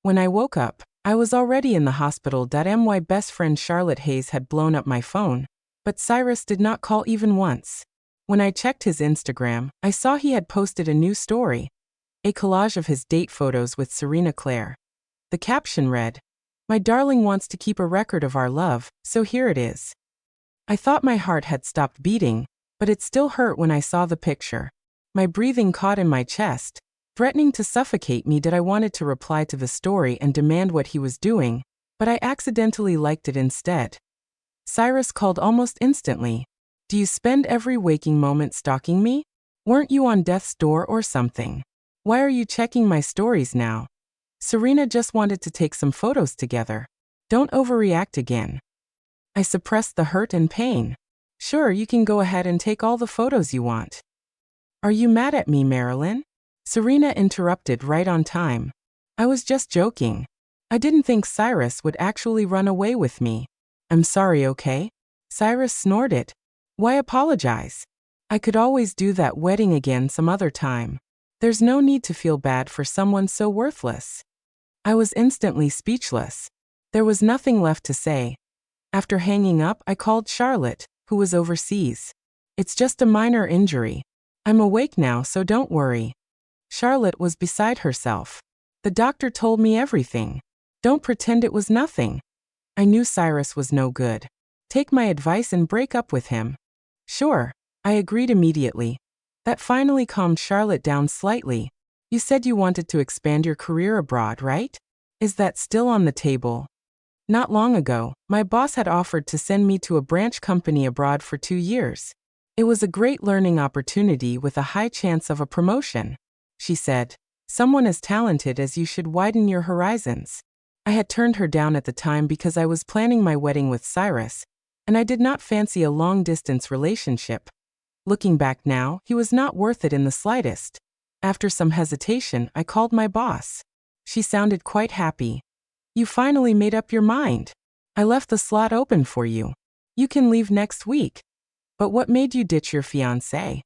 When I woke up, I was already in the hospital. My best friend Charlotte Hayes had blown up my phone, but Cyrus did not call even once. When I checked his Instagram, I saw he had posted a new story, a collage of his date photos with Serena. The caption read, "My darling wants to keep a record of our love, so here it is." I thought my heart had stopped beating, but it still hurt when I saw the picture. My breathing caught in my chest, threatening to suffocate me. I wanted to reply to the story and demand what he was doing, but I accidentally liked it instead. Cyrus called almost instantly. "Do you spend every waking moment stalking me? Weren't you on death's door or something? Why are you checking my stories now? Serena just wanted to take some photos together. Don't overreact again." I suppressed the hurt and pain. "Sure, you can go ahead and take all the photos you want." "Are you mad at me, Marilyn?" Serena interrupted right on time. "I was just joking. I didn't think Cyrus would actually run away with me. I'm sorry, okay?" Cyrus snorted. "Why apologize? I could always do that wedding again some other time. There's no need to feel bad for someone so worthless." I was instantly speechless. There was nothing left to say. After hanging up, I called Charlotte, who was overseas. "It's just a minor injury. I'm awake now, so don't worry." Charlotte was beside herself. "The doctor told me everything. Don't pretend it was nothing." I knew Cyrus was no good. "Take my advice and break up with him." "Sure," I agreed immediately. That finally calmed Charlotte down slightly. "You said you wanted to expand your career abroad, right? Is that still on the table?" "Not long ago, my boss had offered to send me to a branch company abroad for 2 years. It was a great learning opportunity with a high chance of a promotion," she said. "Someone as talented as you should widen your horizons." I had turned her down at the time because I was planning my wedding with Cyrus, and I did not fancy a long-distance relationship. Looking back now, he was not worth it in the slightest. After some hesitation, I called my boss. She sounded quite happy. "You finally made up your mind. I left the slot open for you. You can leave next week." "But what made you ditch your fiancé?"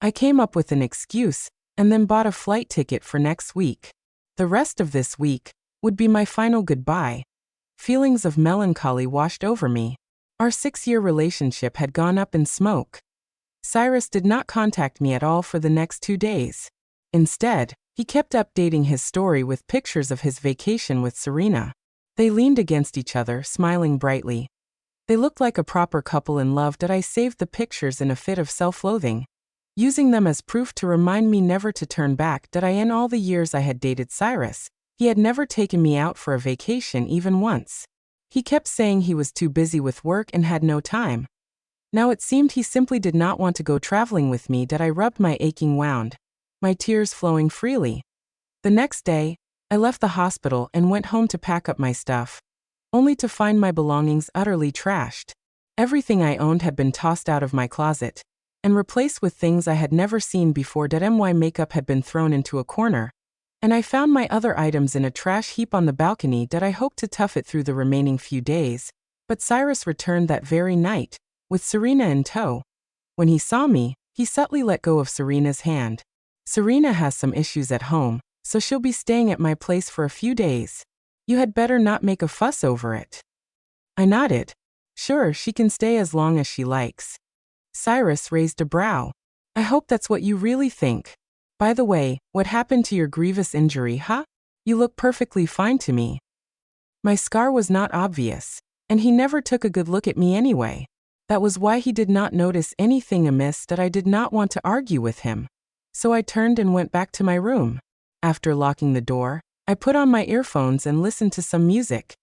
I came up with an excuse, and then bought a flight ticket for next week. The rest of this week would be my final goodbye. Feelings of melancholy washed over me. Our 6-year relationship had gone up in smoke. Cyrus did not contact me at all for the next 2 days. Instead, he kept updating his story with pictures of his vacation with Serena. They leaned against each other, smiling brightly. They looked like a proper couple in love. I saved the pictures in a fit of self-loathing, using them as proof to remind me never to turn back. In all the years I had dated Cyrus, he had never taken me out for a vacation even once. He kept saying he was too busy with work and had no time. Now it seemed he simply did not want to go traveling with me. I rubbed my aching wound, my tears flowing freely. The next day, I left the hospital and went home to pack up my stuff, only to find my belongings utterly trashed. Everything I owned had been tossed out of my closet and replaced with things I had never seen before. My makeup had been thrown into a corner, and I found my other items in a trash heap on the balcony. I hoped to tough it through the remaining few days, but Cyrus returned that very night, with Serena in tow. When he saw me, he subtly let go of Serena's hand. "Serena has some issues at home, so she'll be staying at my place for a few days. You had better not make a fuss over it." I nodded. "Sure, she can stay as long as she likes." Cyrus raised a brow. "I hope that's what you really think. By the way, what happened to your grievous injury, huh? You look perfectly fine to me." My scar was not obvious, and he never took a good look at me anyway. That was why he did not notice anything amiss. I did not want to argue with him, so I turned and went back to my room. After locking the door, I put on my earphones and listened to some music.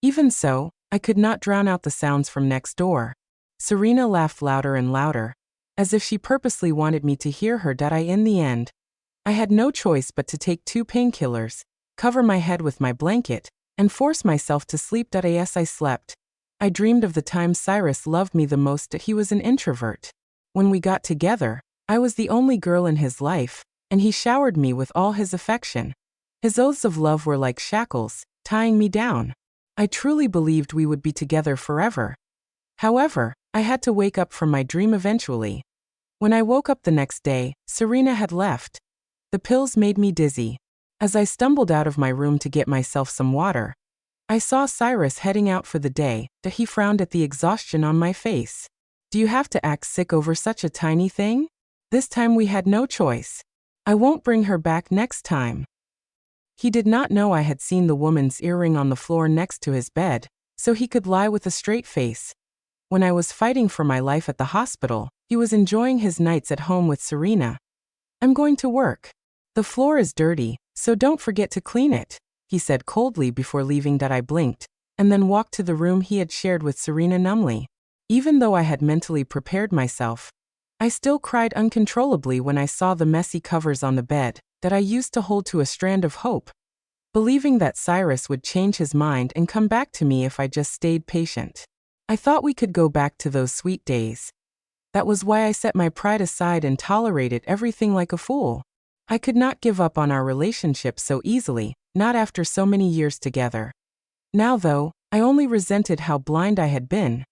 Even so, I could not drown out the sounds from next door. Serena laughed louder and louder, as if she purposely wanted me to hear her. In the end, I had no choice but to take 2 painkillers, cover my head with my blanket, and force myself to sleep. Yes, I slept. I dreamed of the time Cyrus loved me the most. He was an introvert. When we got together, I was the only girl in his life, and he showered me with all his affection. His oaths of love were like shackles, tying me down. I truly believed we would be together forever. However, I had to wake up from my dream eventually. When I woke up the next day, Serena had left. The pills made me dizzy. As I stumbled out of my room to get myself some water, I saw Cyrus heading out for the day, that he frowned at the exhaustion on my face. Do you have to act sick over such a tiny thing? This time we had no choice. I won't bring her back next time. He did not know I had seen the woman's earring on the floor next to his bed, so he could lie with a straight face. When I was fighting for my life at the hospital, he was enjoying his nights at home with Serena. I'm going to work. The floor is dirty, so don't forget to clean it, he said coldly before leaving. That I blinked, and then walked to the room he had shared with Serena numbly. Even though I had mentally prepared myself, I still cried uncontrollably when I saw the messy covers on the bed that I used to hold to a strand of hope, believing that Cyrus would change his mind and come back to me if I just stayed patient. I thought we could go back to those sweet days. That was why I set my pride aside and tolerated everything like a fool. I could not give up on our relationship so easily, not after so many years together. Now though, I only resented how blind I had been.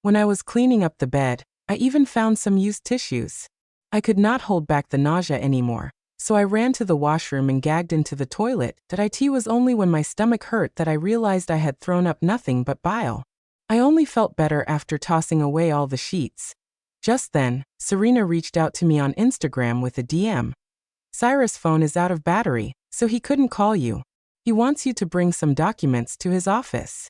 When I was cleaning up the bed, I even found some used tissues. I could not hold back the nausea anymore, so I ran to the washroom and gagged into the toilet. It was only when my stomach hurt that I realized I had thrown up nothing but bile. I only felt better after tossing away all the sheets. Just then, Serena reached out to me on Instagram with a DM. Cyrus' phone is out of battery, so he couldn't call you. He wants you to bring some documents to his office.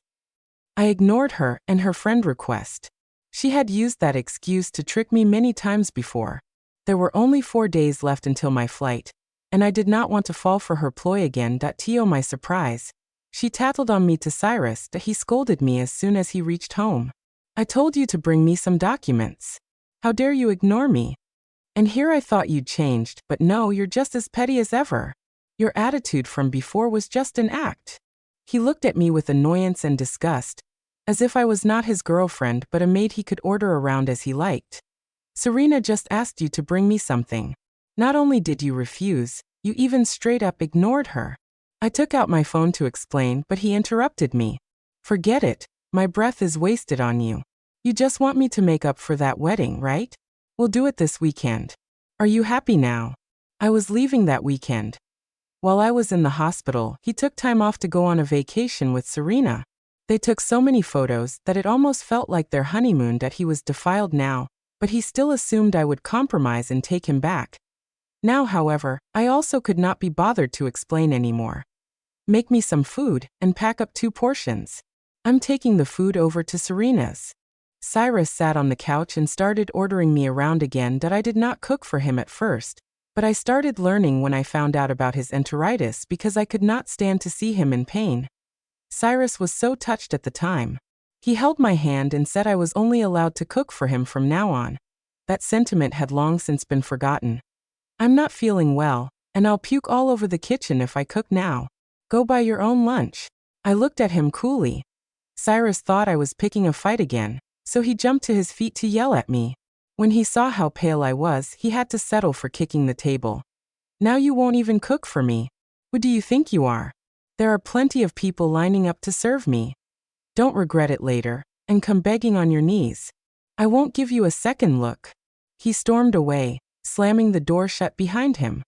I ignored her and her friend request. She had used that excuse to trick me many times before. There were only 4 days left until my flight, and I did not want to fall for her ploy again. To my surprise, she tattled on me to Cyrus that he scolded me as soon as he reached home. I told you to bring me some documents. How dare you ignore me? And here I thought you'd changed, but no, you're just as petty as ever. Your attitude from before was just an act. He looked at me with annoyance and disgust, as if I was not his girlfriend but a maid he could order around as he liked. Serena just asked you to bring me something. Not only did you refuse, you even straight up ignored her. I took out my phone to explain, but he interrupted me. Forget it, my breath is wasted on you. You just want me to make up for that wedding, right? We'll do it this weekend. Are you happy now? I was leaving that weekend. While I was in the hospital, he took time off to go on a vacation with Serena. They took so many photos that it almost felt like their honeymoon. That he was defiled now, but he still assumed I would compromise and take him back. Now, however, I also could not be bothered to explain anymore. Make me some food and pack up 2 portions. I'm taking the food over to Serena's. Cyrus sat on the couch and started ordering me around again. That I did not cook for him at first, but I started learning when I found out about his enteritis because I could not stand to see him in pain. Cyrus was so touched at the time. He held my hand and said I was only allowed to cook for him from now on. That sentiment had long since been forgotten. I'm not feeling well, and I'll puke all over the kitchen if I cook now. Go buy your own lunch. I looked at him coolly. Cyrus thought I was picking a fight again, so he jumped to his feet to yell at me. When he saw how pale I was, he had to settle for kicking the table. Now you won't even cook for me. Who do you think you are? There are plenty of people lining up to serve me. Don't regret it later, and come begging on your knees. I won't give you a second look. He stormed away, slamming the door shut behind him.